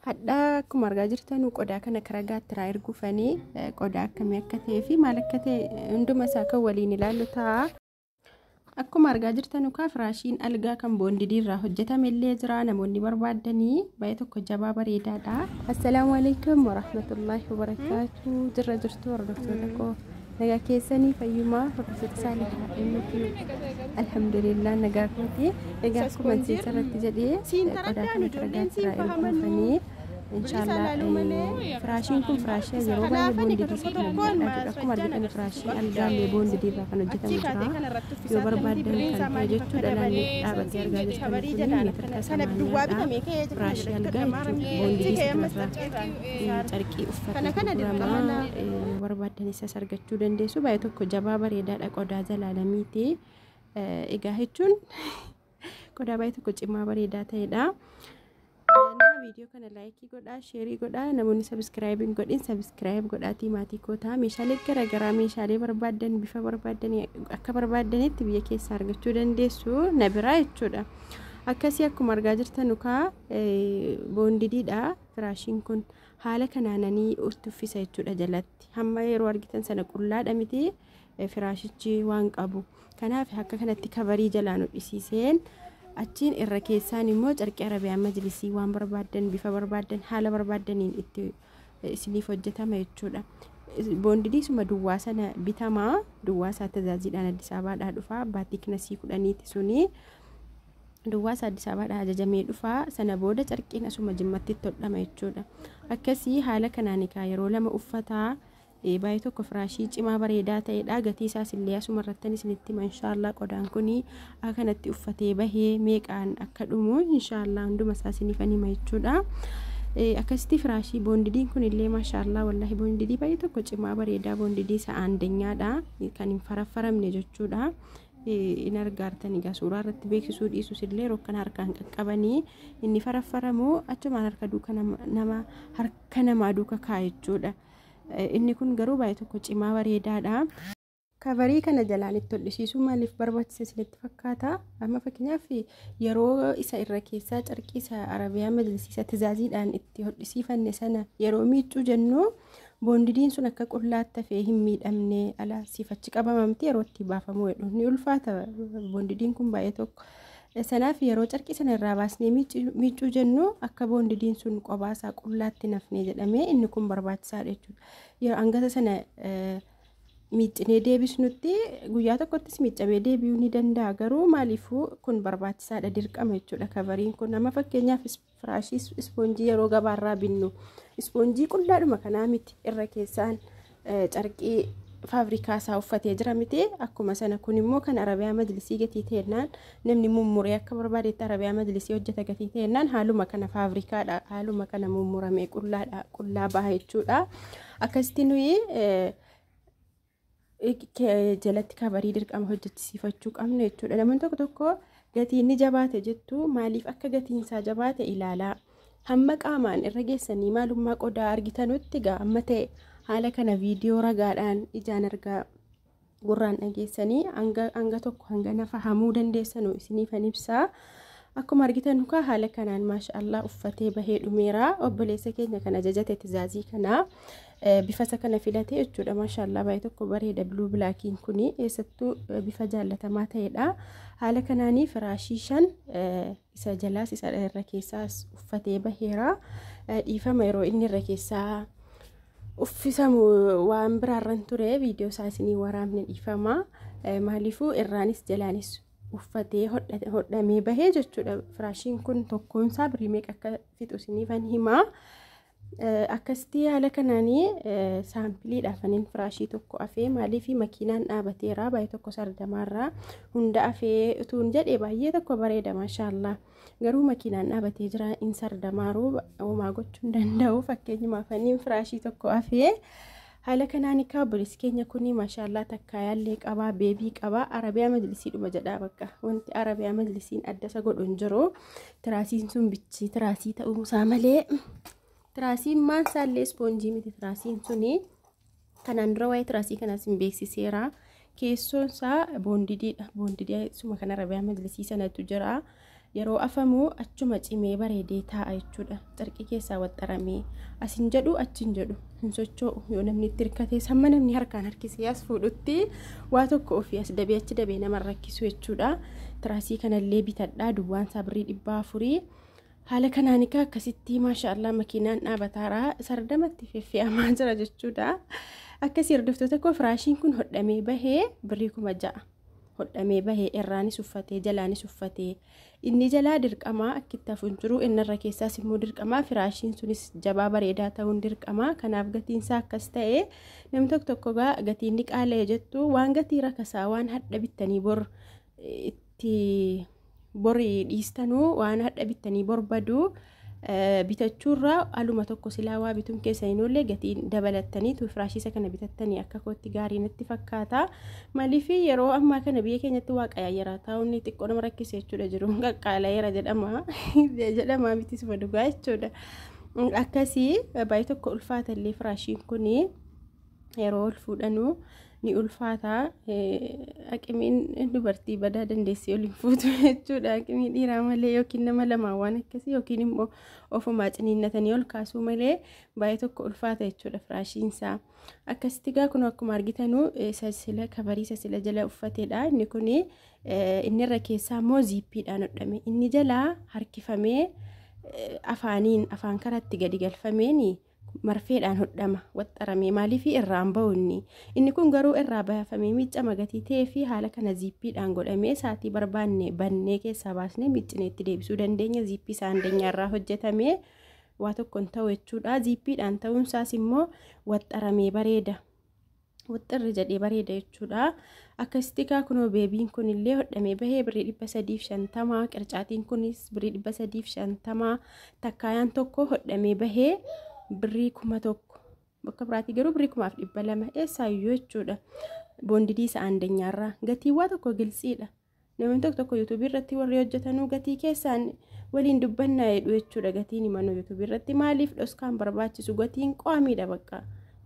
hadda akkuma argaa jirtan qodaa kana karagaatti irraa ergufanii qodaa akkamii akka ta'ee fi maal akka ta'e hunduma isaa kan waliin ilaallu ta'a. Akkuma argaa jirtan firaashiin algaa kan boondidii irraa hojjetame illee jira. Namoonni barbaadanii baay'ee tokko jabaa bareedaadha. Assalaamu alaykum wa rahmatullahi wa barakaatuh. Jirra jirtu hordoftoota koo nagaa keessanii fayyumaa hordoftoota saalihaa inni alhamdulillah nagaa kooti. Egaa akkuma sirratti jedhee qodaa kana karagaatti irraa ergufanii inshallah firaashiin kun firaashii yeroo baay'ee boondidii kan hojjetamu akkuma argitan firaashii algaalee boondidii irraa kan hojjetamu jira. Yoo barbaadan kan ta'e jechuudha laanni dhaabatee argaa jirtan kun meetira samaaniidha. Firaashii algaa jechuudha boondidii irraa carqii uffata gurguramaa barbaadan isas argachuu dandeessu. Baay'ee tokko jabaa bareedaadha qodaa jalaalamiiti. Egaa jechuun qodaa baay'ee tokko cimaa bareedaa ta'edha. Video kana like godhaa, share godhaa, namoonni subscribe godhin subscribe godhaatii maatii kootaa. Meeshaalee garaagaraa meeshaalee barbaadan bifa barbaadan akka barbaadanitti biyya keessaa argachuu dandeessu na biraa jechuudha. Akkasii akkuma argaa jirtan boondidiidha. Firaashiin kun haala kanaananii uffisa jechuudha jalatti. Hamma yeroo argitan sana qullaadha miti firaashichi waan qabu. Kanaaf akka kanatti kabarii jalaan hodhisiiseen achiin irra keessaan immoo carqii arabiyaa majlisii waan barbaadan bifa barbaadan haala barbaadaniin itti isiniif hojjetama jechuudha. Boondidii suma duwwaa sana bitamaa duwwaa isaa tajaajilaan Addis Ababaadhaa dhufa. Baatii kinasii 10 suni duwwaa isaa Addis Ababaadhaa ajajamee dhufa. Sana booda carqiin asuma jimmatti hodhama jechuudha. Akkasii haala kanaan yeroo lama uffataa baay'ee tokko firaashii cimaa bareedaa ta'edha. Gatii isaas illee asuma irratti isinitti hima inshallah. Qodaan kuni akkanatti uffatee bahee meeqaan akka dhumu inshallah hunduma isaa isiniif hima jechuudha. Akkasitti firaashii boondidiin kun illee mashallah wallahi boondidii baay'ee tokko cimaa bareedaa boondidii isa aandanyaadha kan hin faraffaramne jechuudha. In argaartan egaa suuraa irratti beeksisuu dhiisus illee rokkan harkaan qaqqabanii inni faraffaramu achumaan harka duuka namaa duuka kaa'e jechuudha. Inni kun garuu baay'ee tokko cimaa bareedaadha. Kabarii kana jalaan itti hodhisiisuu maaliif barbaachise isinitti fakkaata? Amma fakkeenyaaf yeroo isa irra keessaa carqii isa arabiyaa majlisiisa tajaajilaan itti hodhisiifanne sana yeroo miiccuu jennu boondidiin sun akka qullaatti hafee hin miidhamne ala sifachi qabamamti yeroo itti baafamu jedhu ni ulfaata. Boondidiin kun baay'ee tokko sanaaf yeroo carqii sana irraa baasnee miiccuu jennu akka boondidiin sun qobaasaa qullaatti nafne jedhamee inni kun barbaachisaadha jechuudha. Yeroo hangata sana miiccinee deebisnutti guyyaa tokkottis miiccamee deebi'uu ni danda'a. Garuu maaliifuu kun barbaachisaadha dirqama jechuudha. Kabariin kun nama fakkeenyaaf firaashii ispoonjii yeroo gabaarraa binnu ispoonjii qullaadhuma kanaa miti irra keessaan carqii faabirikaa isaa uffatee jira miti. Akkuma sana kun immoo kan arabiyaa majlisii gatii ta'ennaan namni mummuree akka barbaadetti arabiyaa majlisii hojjeta gatii ta'ennaan haaluma kana faabirikaadha. Haaluma kana mummuramee qullaa baha jechuudha. Akkasitti nuyi jalatti kabarii dirqama hojjechiifachuu qabna jechuudha. Namoonni tokko gatiin ni jabaate jettu maaliif akka gatiin isaa jabaate ilaalaa. Hamma qaamaan irra geessanii maalummaa qodaa argitanutti amma ta'e haala kana viidiyoo ragaadhaan ijaan argaa gurraan dhageessanii hanga tokko hanga nafa hamuu dandeessanu isiniifan ibsaa. Akkuma argitan haala kanaan maashaallah uffatee bahee dhumeera. Obboleessa keenya kan ajajate tizaazii kana bifa isa kana filate jechuudha. Maashaallah baay'ee tokko bareeda bluu bilaakiin kuni eessattuu bifa jaallatamaa ta'edha. Haala kanaanii firaashii 5 isa jalaas isa irra keessaas uffatee baheera. Dhiifama yeroo inni irra keessaa uffisamu waan biraarran ture viidiyoo isaa isinii waraabne dhiifama. Maaliifuu irraanis jalaanis uffatee hodhamee bahee jechuudha. Firaashiin kun tokkoon isaa birrii meeqa akka fixu isiniifan hima. Akkasitti haala kanaanii saampiliidhaafaniin firaashii tokko afee maaliif makiinaan dhaabateera baay'ee tokko sardamaarraa hunda afee utuun jedhee baay'ee tokko bareeda maashaallah. Garuu makiinaan dhaabatee jira in sardamaaru homaa gochuu hin danda'u. Fakkeenyumaafaniin firaashii tokko afee haala kanaan obboleessi keenya kuni maashaallah takkaayaallee qabaa beebii qabaa arabiyaa majlisii dhuma jedhaa bakka wanti arabiyaa majlisiin adda isa godhu hin jiru. Tiraasiin sun bichi tiraasii ta'uusaa malee tiraasiin maansaallee ispoonjii miti. Tiraasiin suni kanaan dura waa'ee tiraasii kanaas hin beeksiseera. Keessoon isaa boondidiidha. Boondidii suma kan arabiyaa majlisii sanatu jira. yeroo afamu achuma cimee bareedee taa'a jechuudha. Carqii keessaa waxxaramee asin jedhu achin jedhu hin socho'u. Yoo namni itti hirkatee hamma namni harkaan harkisee as fuudhutti waa tokko ofii as dabee achi dabee nama rakkisu jechuudha. Tiraasii kanallee bitadhaa duwwaan isaa birrii 400. Haala kanaan akkasitti maashaallah makiinaan dhaabataara sardamatti feffe'amaa jira jechuudha. Akkasii hordoftoota koo firaashiin kun hodhamee bahee birrii 6,000 hodhamee bahee irraanis uffatee jalaanis uffatee inni jalaa dirqamaa akkitti hafuun jiru innarra keessaas immoo dirqamaa firaashiin sunis jabaa bareedaa ta'uun dirqamaa. Kanaaf gatiin isaa akkas ta'e namni tokko gatiin ni qaala'e jettu waan gatii rakasaa waan hadha bittanii bor itti borii dhiistanuu waan hadha bittanii borbadu bitachuurraa aluma tokko silaa waa bituun keessa inollee gatiin dabalattanii tu firaashiisa kana bitattanii akka kootti gaarii natti fakkaata. Maaliif yeroo ammaa kana biyya keenyatti waaqayyaara taa'uun xiqqoo nama rakkisee jechuudha jiru qaqqaalayeera jedhama miti suma dhugaa jechuudha. Akkasii baay'ee tokko ulfaatallee firaashiin kun yeroo ol fuudhanuu ni ulfaata. Aqimiin dubartii badaa dandeessee ol hin fuutu jechuudha. Aqimiin dhiiraa malee yookiin nama lamaa waan akkasii yookiin immoo ofumaa ciniinnatanii ol kaasuu malee baay'ee tokko ulfaata jechuudha firaashiinsaa. Akkasitti kun akkuma argitanu sasila kabarii sasila jala uffateedha. Inni kun inni irra keessaa immoo ziippiidhaan hodhame. Inni jalaa harkifamee afaan karaatti gadi galfameeni marfeedhaan hodhama waxxaramee maaliif irraan ba'uunni. Inni kun garuu irraa baafamee miccama gatii ta'ee fi haala kana ziippiidhaan godhamee saatii barbaanne bannee keessaa baasnee miccineetti deebisuu dandeenya. Ziippii isaa irraa hojjetamee waa tokko hin ta'u jechuudha. Ziippiidhaan ta'uun isaas immoo waxxaramee bareeda. Waxxarri jedhee bareeda jechuudha. Akkasitti kunoo beebiin kunillee hodhamee bahee birrii 350. Qircaatiin kunis birrii 350. Takkaayaan tokko hodhamee bahee birrii 1,000 bakka biraatii garuu birrii 200 eessaayyuu jechuudha. Boondidii isa aandanyaarraa gatii waa tokko gilsiidha. Namni tokko yuutuubii irratti warri hojjetanuu gatii keessaan waliin dubbannaa jedhu jechuudha. Gatiin himanuu yuutuubii irratti maaliif dhoskaan barbaachisu gatiin qaamiidha bakka.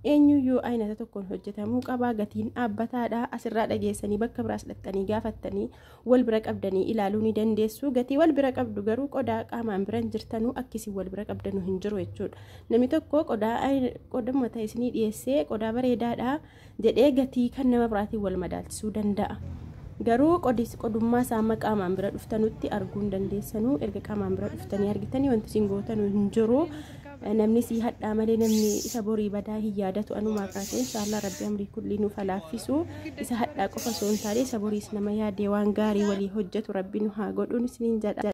Eenyuyyuu aynata tokkoon hojjetamuu qaba. Gatiin dhaabbataadha. Asirraa dhageessanii bakka biraas dhattanii gaafattanii wal bira qabdanii ilaaluu ni dandeessu. Gatii wal bira qabdu garuu qodaa qaamaan biran jirtanuu akkasii wal bira qabdanuu hin jiru jechuudha. Namni tokko qodaa mataa isinii dhiyeessee qodaa bareedaadha jedhee gatii kan nama biraatiin wal madaalchisuu danda'a. Garuu qodummaa isaa qaamaan bira dhuftanutti arguu hin dandeessanuu. Erga qaamaan bira dhuftanii argitanii wanti isin gootanuu hin jiru. Namni si hadhaa malee namni isa borii badaa hin yaadatu anumaa kaasee inshallah rabbi amrii kulli nuuf laaffisu. Isa hadhaa qofa osoo hin taane isa boriis nama yaadee waan gaarii walii hojjetu rabbi nu haa godhuun isiniin jedha.